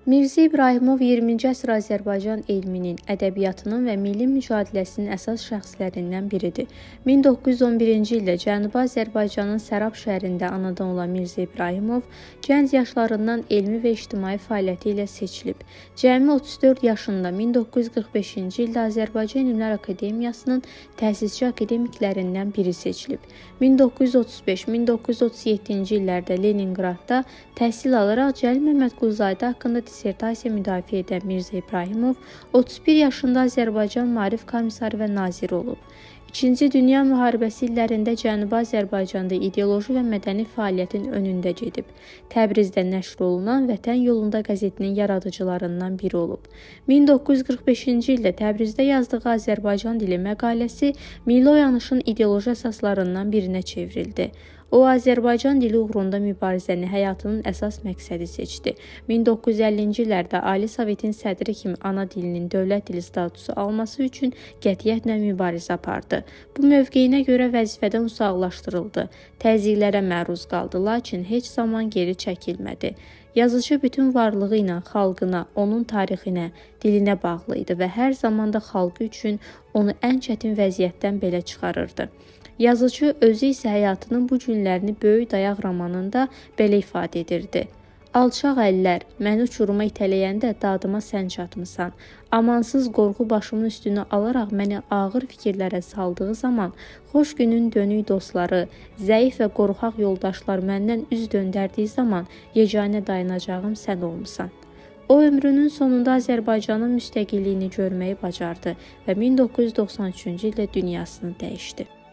Mirzə İbrahimov 20-ci əsr Azərbaycan elminin, ədəbiyyatının və milli mücadiləsinin əsas şəxslərindən biridir. 1911-ci ildə Cənubi Azərbaycanın Sərab şəhərində anadan olan Mirzə İbrahimov gənc yaşlarından elmi və ictimai fəaliyyəti ilə seçilib. Cəmi 34 yaşında 1945-ci ildə Azərbaycan Elmlər Akademiyasının təsisçi akademiklərindən biri seçilib. 1935-1937-ci illərdə Leninqradda təhsil alaraq Cəlil Məmmədquluzadə haqqında dissertasiya müdafiə edən Mirzə İbrahimov 31 yaşında Azərbaycan Maarif komissarı və naziri olub. İkinci Dünya müharibəsi illərində Cənubi Azərbaycanda ideoloji və mədəni fəaliyyətin önündə gedib. Təbrizdə nəşr olunan Vətən Yolunda qəzetinin yaradıcılarından biri olub. 1945-ci ildə Təbrizdə yazdığı Azərbaycan dili məqaləsi milli oyanışın ideoloji əsaslarından birinə çevrildi. O, Azərbaycan dili uğrunda mübarizəni həyatının əsas məqsədi seçdi. 1950-ci illərdə Ali Sovetin sədri kimi ana dilinin dövlət dili statusu alması üçün qətiyyətlə mübarizə apardı. Bu mövqeyinə görə vəzifədən uzaqlaşdırıldı. Təzyiqlərə məruz qaldı, lakin heç zaman geri çəkilmədi. Yazıcı bütün varlığı ilə xalqına, onun tarixinə, dilinə bağlı idi və hər zaman da xalqı üçün onu ən çətin vəziyyətdən belə çıxarırdı. Yazıcı özü isə həyatının bu günlərini Böyük Dayaq romanında belə ifadə edirdi. Alçaq əllər, məni uçuruma itələyəndə dadıma sən çatmısan. Amansız qorxu başımın üstünə alaraq məni ağır fikirlərə saldığı zaman, xoş günün dönük dostları, zəif və qorxaq yoldaşlar məndən üz döndərdiyi zaman yeganə dayanacağım sən olmusan. O, ömrünün sonunda Azərbaycanın müstəqilliyini görməyi bacardı və 1993-cü ildə dünyasını dəyişdi.